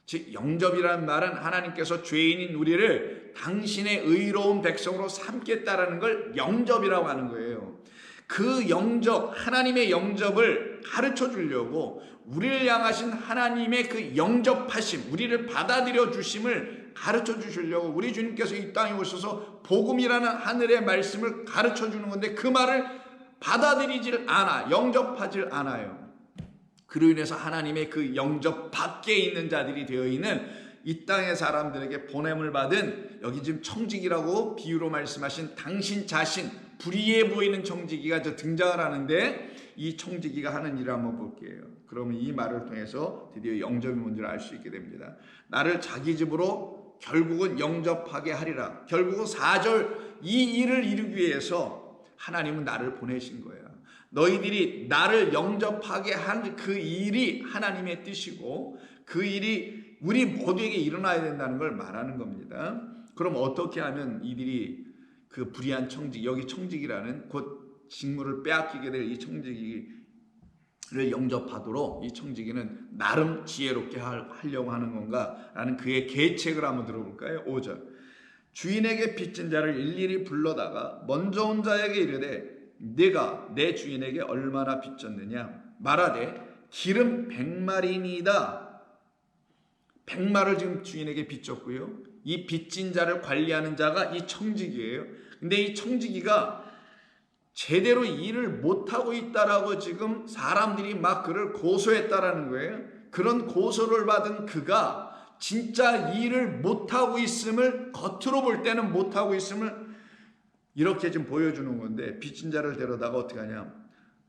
즉 영접이라는 말은 하나님께서 죄인인 우리를 당신의 의로운 백성으로 삼겠다라는 걸 영접이라고 하는 거예요. 그 영접, 하나님의 영접을 가르쳐 주려고 우리를 향하신 하나님의 그 영접하심, 우리를 받아들여 주심을 가르쳐 주시려고 우리 주님께서 이 땅에 오셔서 복음이라는 하늘의 말씀을 가르쳐 주는 건데, 그 말을 받아들이질 않아, 영접하질 않아요. 그로 인해서 하나님의 그 영접 밖에 있는 자들이 되어 있는 이 땅의 사람들에게 보냄을 받은, 여기 지금 청지기라고 비유로 말씀하신 당신 자신, 불의해 보이는 청지기가 등장을 하는데, 이 청지기가 하는 일을 한번 볼게요. 그러면 이 말을 통해서 드디어 영접이 뭔지를 알 수 있게 됩니다. 나를 자기 집으로 결국은 영접하게 하리라. 결국은 4절 이 일을 이루기 위해서 하나님은 나를 보내신 거예요. 너희들이 나를 영접하게 한 그 일이 하나님의 뜻이고, 그 일이 우리 모두에게 일어나야 된다는 걸 말하는 겁니다. 그럼 어떻게 하면 이들이 그 불의한 청지기, 여기 청지기라는 곧 직무를 빼앗기게 될 이 청지기를 영접하도록 이 청지기는 나름 지혜롭게 하려고 하는 건가? 라는 그의 계책을 한번 들어볼까요? 5절. 주인에게 빚진 자를 일일이 불러다가 먼저 온 자에게 이르되 네가 내 주인에게 얼마나 빚졌느냐? 말하되 기름 100마리니이다. 100마를 지금 주인에게 빚졌고요. 이 빚진 자를 관리하는 자가 이 청지기예요. 근데 이 청지기가 제대로 일을 못하고 있다라고 지금 사람들이 막 그를 고소했다라는 거예요. 그런 고소를 받은 그가 진짜 일을 못하고 있음을, 겉으로 볼 때는 못하고 있음을 이렇게 좀 보여주는 건데, 빚진 자를 데려다가 어떻게 하냐?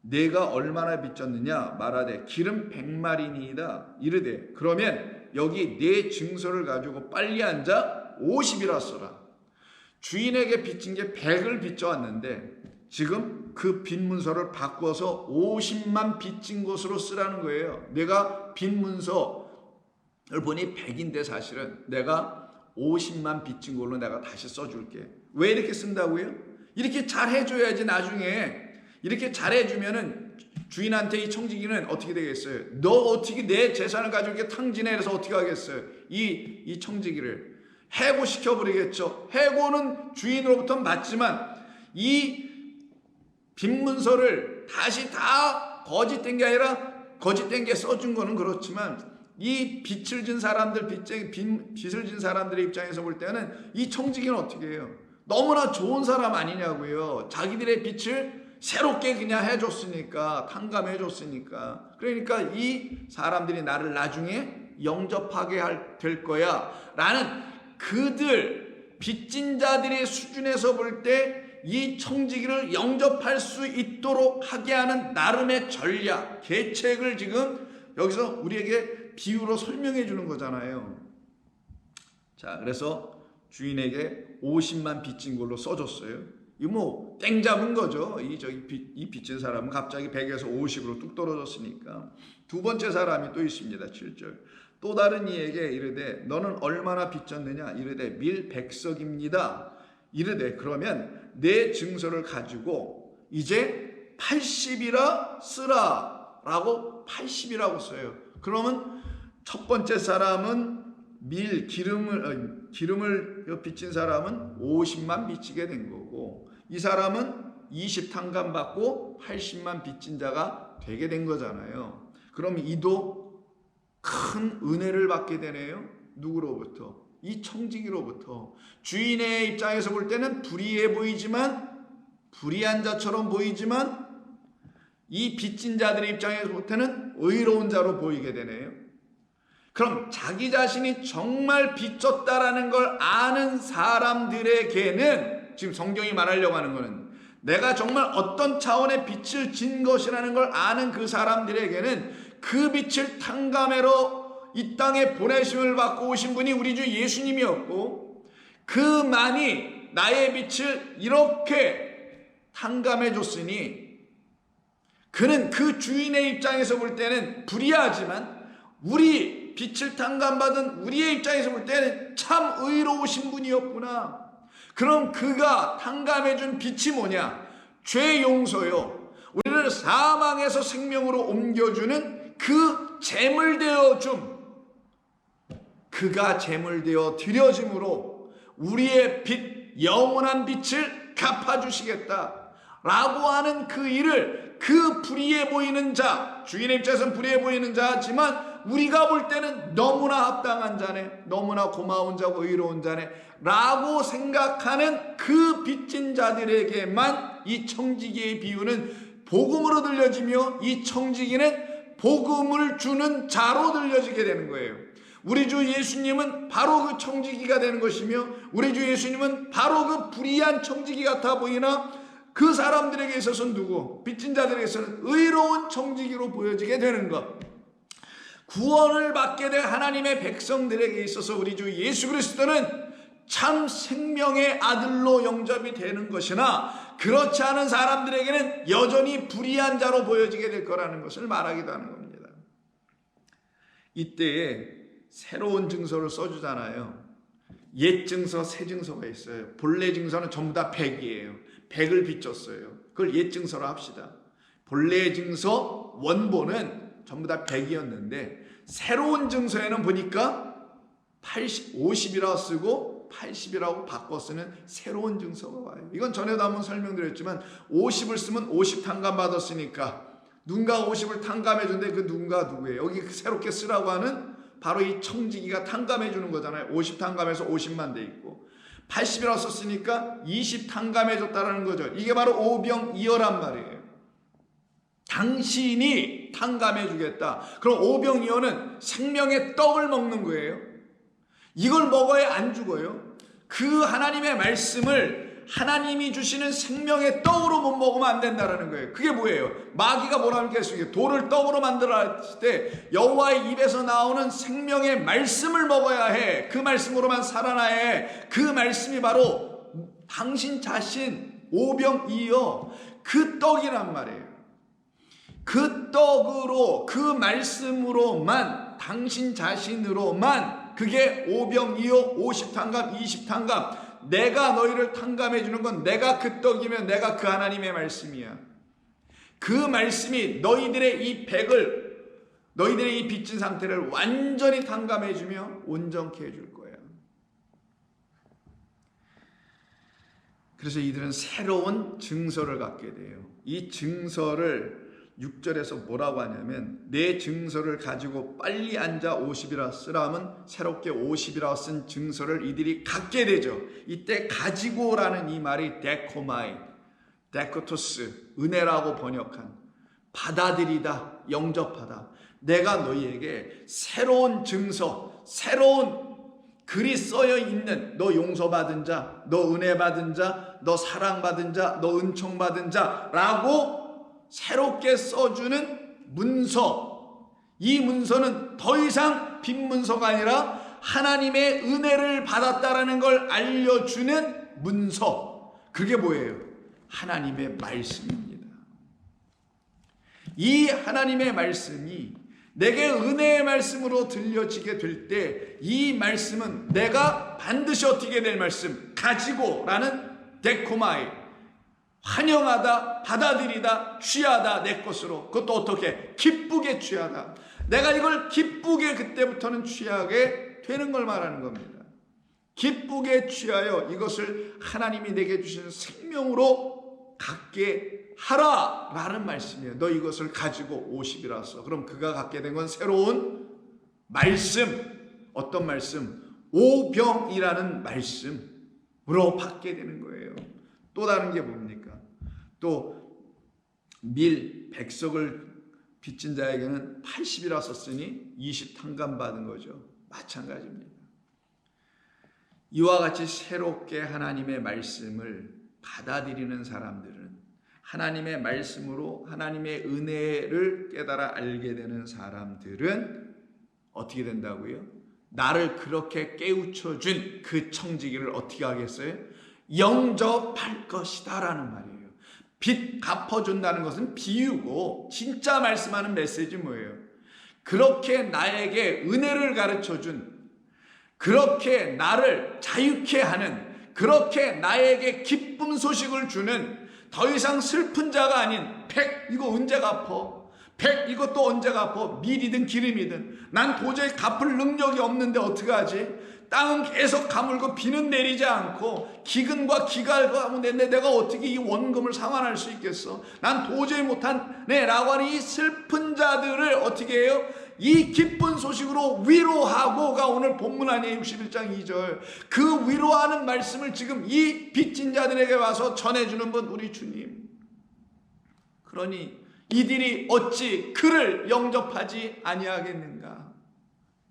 내가 얼마나 빚졌느냐? 말하되 기름 100마리니이다. 이르되 그러면 여기 내 증서를 가지고 빨리 앉아 50이라 써라. 주인에게 빚진 게 100을 빚져왔는데 지금 그 빚문서를 바꿔서 50만 빚진 것으로 쓰라는 거예요. 내가 빚문서를 보니 100인데 사실은 내가 50만 빚진 걸로 내가 다시 써줄게. 왜 이렇게 쓴다고요? 이렇게 잘 해줘야지. 나중에 이렇게 잘 해주면은 주인한테 이 청지기는 어떻게 되겠어요? 너 어떻게 내 재산을 가지고 이렇게 탕진해서 어떻게 하겠어요? 이 청지기를 해고시켜버리겠죠. 해고는 주인으로부터 맞지만 이 빚문서를 다시 다 거짓된 게 아니라 거짓된 게 써준 거는 그렇지만, 이 빚을 진 사람들, 빚을 진 사람들의 입장에서 볼 때는 이 청지기는 어떻게 해요? 너무나 좋은 사람 아니냐고요. 자기들의 빚을 새롭게 그냥 해줬으니까, 탕감해줬으니까. 그러니까 이 사람들이 나를 나중에 영접하게 될 거야 라는 그들 빚진 자들의 수준에서 볼 때 이 청지기를 영접할 수 있도록 하게 하는 나름의 전략, 계책을 지금 여기서 우리에게 비유로 설명해 주는 거잖아요. 자, 그래서 주인에게 50만 빚진 걸로 써줬어요. 이 뭐 땡 잡은 거죠. 이 빚진 사람은 갑자기 100에서 50으로 뚝 떨어졌으니까. 두 번째 사람이 또 있습니다. 7절. 또 다른 이에게 이르되 너는 얼마나 빚졌느냐? 이르되 밀 100석입니다. 이르되 그러면 내 증서를 가지고 이제 80이라 쓰라 라고 80이라고 써요. 그러면 첫 번째 사람은 기름을 빚진 사람은 50만 빚지게 된 거고, 이 사람은 20탕감 받고 80만 빚진 자가 되게 된 거잖아요. 그럼 이도 큰 은혜를 받게 되네요. 누구로부터? 이 청지기로부터. 주인의 입장에서 볼 때는 불의해 보이지만, 불의한 자처럼 보이지만, 이 빚진 자들의 입장에서 볼 때는 의로운 자로 보이게 되네요. 그럼 자기 자신이 정말 빚졌다라는 걸 아는 사람들에게는, 지금 성경이 말하려고 하는 것은 내가 정말 어떤 차원의 빚을 진 것이라는 걸 아는 그 사람들에게는 그 빛을 탕감하러 이 땅에 보내심을 받고 오신 분이 우리 주 예수님이었고, 그만이 나의 빛을 이렇게 탕감해 줬으니 그는 그 주인의 입장에서 볼 때는 불의하지만 우리 빛을 탕감받은 우리의 입장에서 볼 때는 참 의로우신 분이었구나. 그럼 그가 탕감해 준 빛이 뭐냐? 죄 용서요. 우리를 사망에서 생명으로 옮겨주는 그 제물 되어 줌. 그가 제물 되어 드려짐으로 우리의 빛, 영원한 빛을 갚아주시겠다 라고 하는 그 일을, 그 불의해 보이는 자, 주인의 입장에서는 불의해 보이는 자지만 우리가 볼 때는 너무나 합당한 자네, 너무나 고마운 자고 의로운 자네 라고 생각하는 그 빚진 자들에게만 이 청지기의 비유는 복음으로 들려지며, 이 청지기는 복음을 주는 자로 들려지게 되는 거예요. 우리 주 예수님은 바로 그 청지기가 되는 것이며, 우리 주 예수님은 바로 그 불의한 청지기 같아 보이나 그 사람들에게 있어서는 누구? 빚진 자들에게 있어서는 의로운 청지기로 보여지게 되는 것. 구원을 받게 될 하나님의 백성들에게 있어서 우리 주 예수 그리스도는 참 생명의 아들로 영접이 되는 것이나, 그렇지 않은 사람들에게는 여전히 불의한 자로 보여지게 될 거라는 것을 말하기도 하는 겁니다. 이때에 새로운 증서를 써주잖아요. 옛 증서, 새 증서가 있어요. 본래 증서는 전부 다 100이에요. 100을 빚졌어요. 그걸 옛 증서로 합시다. 본래 증서 원본은 전부 다 100이었는데 새로운 증서에는 보니까 50이라고 쓰고 80이라고 바꿔 쓰는 새로운 증서가 와요. 이건 전에도 한번 설명드렸지만 50을 쓰면 50 탕감 받았으니까 누군가 50을 탕감해 준데 그 누군가 누구예요? 여기 새롭게 쓰라고 하는 바로 이 청지기가 탕감해 주는 거잖아요. 50 탕감해서 50만 돼 있고, 80이라고 썼으니까 20 탕감해 줬다라는 거죠. 이게 바로 오병이어란 말이에요. 당신이 탕감해 주겠다. 그럼 오병이어는 생명의 떡을 먹는 거예요. 이걸 먹어야 안 죽어요. 그 하나님의 말씀을 하나님이 주시는 생명의 떡으로 못 먹으면 안 된다는 거예요. 그게 뭐예요? 마귀가 뭐라는 게 있어요? 돌을 떡으로 만들어 했을 때 여호와의 입에서 나오는 생명의 말씀을 먹어야 해. 그 말씀으로만 살아나야 해. 그 말씀이 바로 당신 자신 오병이어 그 떡이란 말이에요. 그 떡으로, 그 말씀으로만, 당신 자신으로만, 그게 오병이어 50탕감 20탕감, 내가 너희를 탕감해 주는 건 내가 그 떡이면 내가 그 하나님의 말씀이야. 그 말씀이 너희들의 이 백을, 너희들의 이 빚진 상태를 완전히 탕감해 주며 온전케 해줄 거야. 그래서 이들은 새로운 증서를 갖게 돼요. 이 증서를 6절에서 뭐라고 하냐면, 내 증서를 가지고 빨리 앉아 50이라 쓰라면 새롭게 50이라 쓴 증서를 이들이 갖게 되죠. 이때 가지고라는 이 말이 데코마이, 데코토스, 은혜라고 번역한, 받아들이다, 영접하다. 내가 너희에게 새로운 증서, 새로운 글이 써여 있는, 너 용서받은 자, 너 은혜받은 자, 너 사랑받은 자, 너 은총받은 자라고 새롭게 써주는 문서. 이 문서는 더 이상 빈 문서가 아니라 하나님의 은혜를 받았다라는 걸 알려주는 문서. 그게 뭐예요? 하나님의 말씀입니다. 이 하나님의 말씀이 내게 은혜의 말씀으로 들려지게 될 때, 이 말씀은 내가 반드시 어떻게 될 말씀, 가지고라는 데코마이, 환영하다, 받아들이다, 취하다, 내 것으로. 그것도 어떻게? 기쁘게 취하다. 내가 이걸 기쁘게 그때부터는 취하게 되는 걸 말하는 겁니다. 기쁘게 취하여 이것을 하나님이 내게 주신 생명으로 갖게 하라 라는 말씀이에요. 너 이것을 가지고 50이라서. 그럼 그가 갖게 된 건 새로운 말씀. 어떤 말씀? 오병이라는 말씀으로 받게 되는 거예요. 또 다른 게 뭡니까? 또 백석을 빚진 자에게는 80이라 썼으니 20 탕감 받은 거죠. 마찬가지입니다. 이와 같이 새롭게 하나님의 말씀을 받아들이는 사람들은 하나님의 말씀으로 하나님의 은혜를 깨달아 알게 되는 사람들은 어떻게 된다고요? 나를 그렇게 깨우쳐준 그 청지기를 어떻게 하겠어요? 영접할 것이다 라는 말이에요. 빚 갚아준다는 것은 비유고, 진짜 말씀하는 메시지 뭐예요? 그렇게 나에게 은혜를 가르쳐준, 그렇게 나를 자유케 하는, 그렇게 나에게 기쁨 소식을 주는, 더 이상 슬픈 자가 아닌, 100 이거 언제 갚어? 100 이것도 언제 갚어? 밀이든 기름이든 난 도저히 갚을 능력이 없는데 어떡하지? 땅은 계속 가물고 비는 내리지 않고 기근과 기갈 가운데 내가 어떻게 이 원금을 상환할 수 있겠어? 난 도저히 못하네 라고 하는 이 슬픈 자들을 어떻게 해요? 이 기쁜 소식으로 위로하고가 오늘 본문 아니에요. 61장 2절. 그 위로하는 말씀을 지금 이 빚진 자들에게 와서 전해주는 분 우리 주님. 그러니 이들이 어찌 그를 영접하지 아니하겠는가?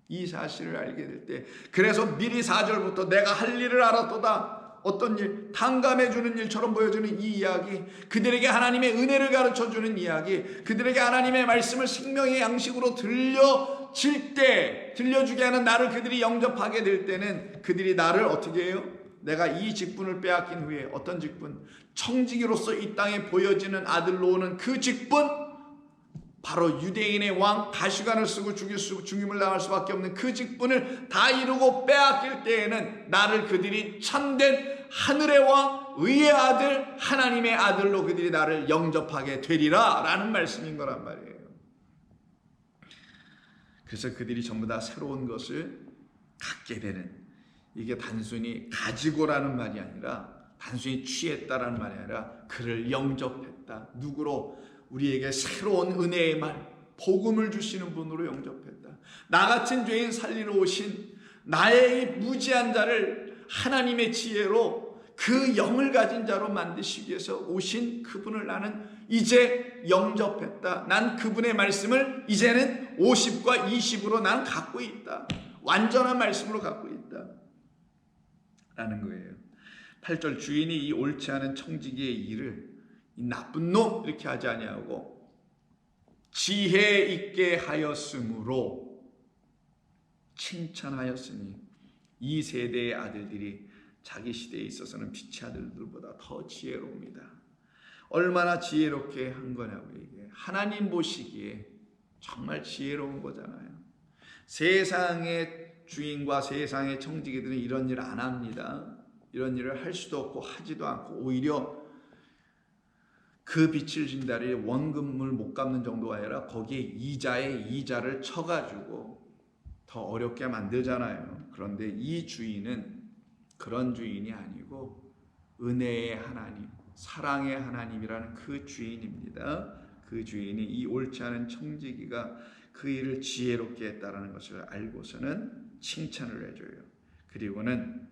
이 사실을 알게 될 때, 그래서 미리 4절부터 내가 할 일을 알았도다. 어떤 일? 탕감해 주는 일처럼 보여주는 이 이야기, 그들에게 하나님의 은혜를 가르쳐 주는 이야기, 그들에게 하나님의 말씀을 생명의 양식으로 들려질 때, 들려주게 하는 나를 그들이 영접하게 될 때는 그들이 나를 어떻게 해요? 내가 이 직분을 빼앗긴 후에, 어떤 직분? 청지기로서 이 땅에 보여지는 아들로 오는 그 직분, 바로 유대인의 왕 가시관을 쓰고 죽임을 당할 수밖에 없는 그 직분을 다 이루고 빼앗길 때에는 나를 그들이 참된 하늘의 왕, 의의 아들, 하나님의 아들로 그들이 나를 영접하게 되리라 라는 말씀인 거란 말이에요. 그래서 그들이 전부 다 새로운 것을 갖게 되는, 이게 단순히 가지고라는 말이 아니라, 단순히 취했다라는 말이 아니라 그를 영접했다. 누구로? 우리에게 새로운 은혜의 말, 복음을 주시는 분으로 영접했다. 나 같은 죄인 살리러 오신 나의 무지한 자를 하나님의 지혜로 그 영을 가진 자로 만드시기 위해서 오신 그분을 나는 이제 영접했다. 난 그분의 말씀을 이제는 50과 20으로 난 갖고 있다. 완전한 말씀으로 갖고 있다 라는 거예요. 8절, 주인이 이 옳지 않은 청지기의 일을 이 나쁜 놈 이렇게 하지 아니하고 지혜 있게 하였으므로 칭찬하였으니 이 세대의 아들들이 자기 시대에 있어서는 빛의 아들들보다 더 지혜로웁니다. 얼마나 지혜롭게 한 거냐고요. 이게 하나님 보시기에 정말 지혜로운 거잖아요. 세상의 주인과 세상의 청지기들은 이런 일 안 합니다. 이런 일을 할 수도 없고 하지도 않고, 오히려 그 빚을 진 자리 원금을 못 갚는 정도가 아니라 거기에 이자에 이자를 쳐가지고 더 어렵게 만들잖아요. 그런데 이 주인은 그런 주인이 아니고 은혜의 하나님, 사랑의 하나님이라는 그 주인입니다. 그 주인이 이 옳지 않은 청지기가 그 일을 지혜롭게 했다는 것을 알고서는 칭찬을 해줘요. 그리고는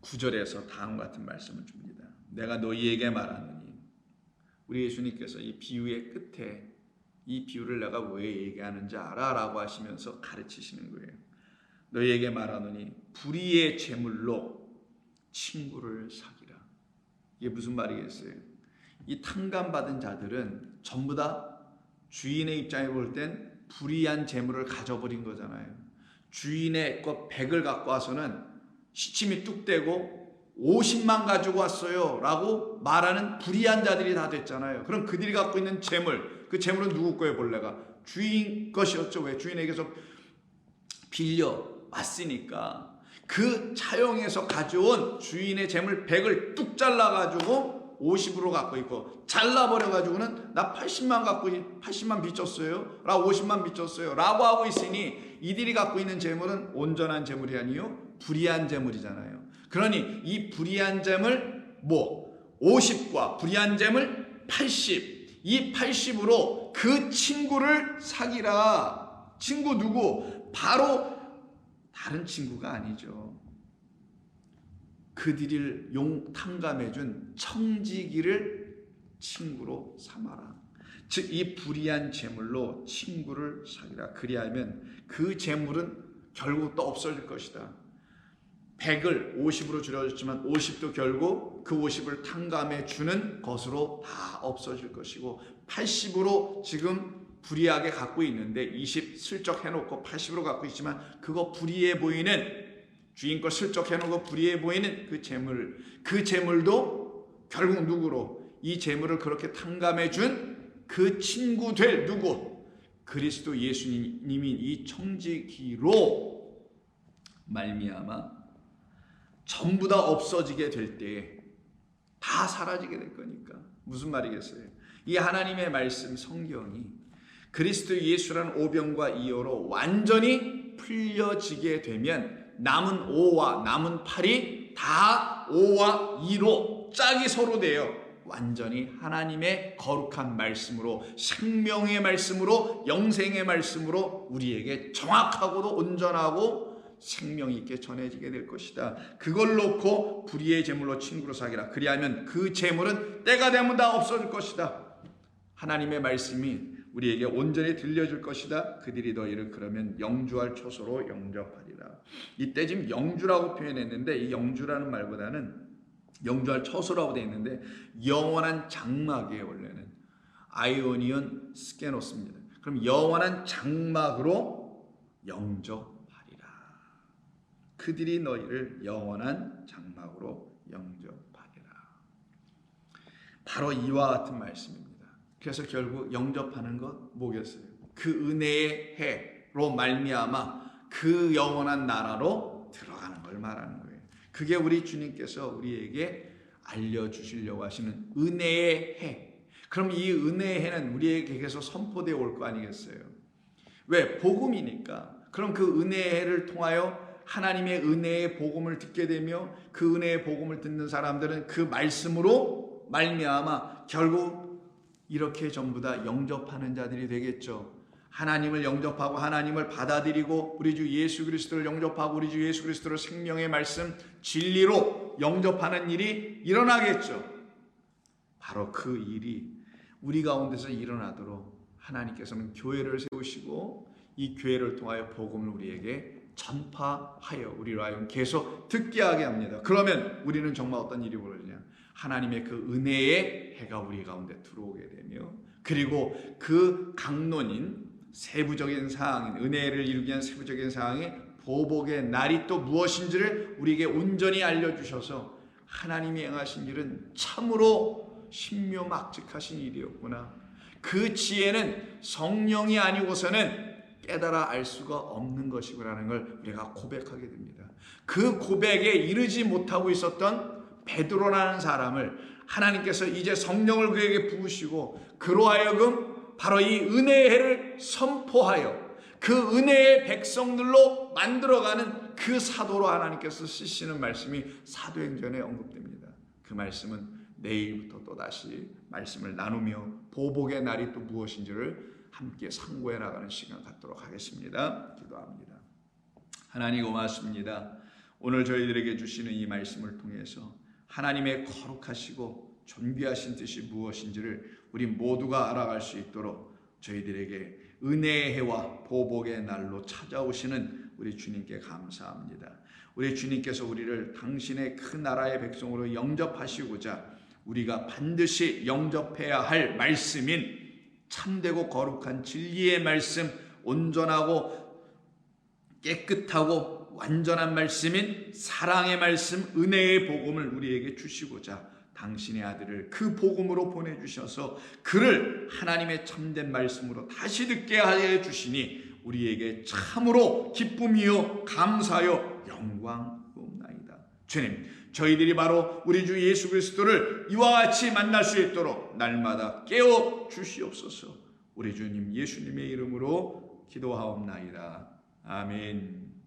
9절에서 다음과 같은 말씀을 줍니다. 내가 너희에게 말하노니, 우리 예수님께서 이 비유의 끝에 이 비유를 내가 왜 얘기하는지 알아? 라고 하시면서 가르치시는 거예요. 너희에게 말하노니 불의의 제물로 친구를 사기라. 이게 무슨 말이겠어요? 이 탕감받은 자들은 전부 다 주인의 입장에 볼 땐 불의한 제물을 가져버린 거잖아요. 주인의 것 100을 갖고 와서는 시침이 뚝 떼고 50만 가지고 왔어요 라고 말하는 불의한 자들이 다 됐잖아요. 그럼 그들이 갖고 있는 재물, 그 재물은 누구 거예요? 본래가 주인 것이었죠. 왜? 주인에게서 빌려 왔으니까 그 차용해서 가져온 주인의 재물 100을 뚝 잘라가지고 50으로 갖고 있고, 잘라버려가지고는 나 80만 갖고 80만 빚졌어요 라고 50만 빚졌어요 라고 하고 있으니 이들이 갖고 있는 재물은 온전한 재물이 아니요 불의한 재물이잖아요. 그러니 이 불의한 재물 50과 불의한 재물 80, 이 80으로 그 친구를 사기라. 친구 누구? 바로 다른 친구가 아니죠. 그들을 탕감해준 청지기를 친구로 삼아라. 즉 이 불의한 재물로 친구를 사기라. 그리하면 그 재물은 결국 또 없어질 것이다. 100을 50으로 줄여줬지만 50도 결국 그 50을 탕감해 주는 것으로 다 없어질 것이고 80으로 지금 불이하게 갖고 있는데 20 슬쩍 해놓고 80으로 갖고 있지만 그거 불이해 보이는 주인 거 슬쩍 해놓고 불이해 보이는 그 재물도 결국 누구로 이 재물을 그렇게 탕감해 준 그 친구 될 누구 그리스도 예수님이 이 청지기로 말미암아 전부 다 없어지게 될 때에 다 사라지게 될 거니까 무슨 말이겠어요? 이 하나님의 말씀 성경이 그리스도 예수라는 오병과 이어로 완전히 풀려지게 되면 남은 5와 남은 8이 다 5와 2로 짝이 서로 되어 완전히 하나님의 거룩한 말씀으로 생명의 말씀으로 영생의 말씀으로 우리에게 정확하고도 온전하고 생명 있게 전해지게 될 것이다. 그걸 놓고 불의의 제물로 친구로 사귀라. 그리하면 그 제물은 때가 되면 다 없어질 것이다. 하나님의 말씀이 우리에게 온전히 들려줄 것이다. 그들이 너희를 그러면 영주할 초소로 영접하리라. 이때 지금 영주라고 표현했는데 이 영주라는 말보다는 영주할 처소라고 되어 있는데 영원한 장막이에요. 원래는 아이오니온 스케노스입니다. 그럼 영원한 장막으로 영접하리라. 그들이 너희를 영원한 장막으로 영접하리라. 바로 이와 같은 말씀입니다. 그래서 결국 영접하는 것 뭐겠어요? 그 은혜의 해로 말미암아 그 영원한 나라로 들어가는 걸 말하는 거예요. 그게 우리 주님께서 우리에게 알려주시려고 하시는 은혜의 해. 그럼 이 은혜의 해는 우리에게서 선포되어 올 거 아니겠어요? 왜? 복음이니까. 그럼 그 은혜의 해를 통하여 하나님의 은혜의 복음을 듣게 되며 그 은혜의 복음을 듣는 사람들은 그 말씀으로 말미암아 결국 이렇게 전부 다 영접하는 자들이 되겠죠. 하나님을 영접하고 하나님을 받아들이고 우리 주 예수 그리스도를 영접하고 우리 주 예수 그리스도를 생명의 말씀 진리로 영접하는 일이 일어나겠죠. 바로 그 일이 우리 가운데서 일어나도록 하나님께서는 교회를 세우시고 이 교회를 통하여 복음을 우리에게 전파하여 우리로 하여금 계속 듣게 하게 합니다. 그러면 우리는 정말 어떤 일이 벌어지냐? 하나님의 그 은혜의 해가 우리 가운데 들어오게 되며 그리고 그 강론인 세부적인 사항인 은혜를 이루기 위한 세부적인 사항이 보복의 날이 또 무엇인지를 우리에게 온전히 알려주셔서 하나님이 행하신 일은 참으로 신묘막측하신 일이었구나. 그 지혜는 성령이 아니고서는 깨달아 알 수가 없는 것이구나라는 걸 우리가 고백하게 됩니다. 그 고백에 이르지 못하고 있었던 베드로라는 사람을 하나님께서 이제 성령을 그에게 부으시고 그로 하여금 바로 이 은혜의 해를 선포하여 그 은혜의 백성들로 만들어가는 그 사도로 하나님께서 쓰시는 말씀이 사도행전에 언급됩니다. 그 말씀은 내일부터 또다시 말씀을 나누며 보복의 날이 또 무엇인지를 함께 상고해 나가는 시간 갖도록 하겠습니다. 기도합니다. 하나님 고맙습니다. 오늘 저희들에게 주시는 이 말씀을 통해서 하나님의 거룩하시고 존귀하신 뜻이 무엇인지를 우리 모두가 알아갈 수 있도록 저희들에게 은혜의 해와 보복의 날로 찾아오시는 우리 주님께 감사합니다. 우리 주님께서 우리를 당신의 그 나라의 백성으로 영접하시고자 우리가 반드시 영접해야 할 말씀인 참되고 거룩한 진리의 말씀, 온전하고 깨끗하고 완전한 말씀인 사랑의 말씀, 은혜의 복음을 우리에게 주시고자 당신의 아들을 그 복음으로 보내주셔서 그를 하나님의 참된 말씀으로 다시 듣게 하여 주시니 우리에게 참으로 기쁨이요 감사요 영광이옵나이다. 주님, 저희들이 바로 우리 주 예수 그리스도를 이와 같이 만날 수 있도록 날마다 깨워 주시옵소서. 우리 주님 예수님의 이름으로 기도하옵나이다. 아멘.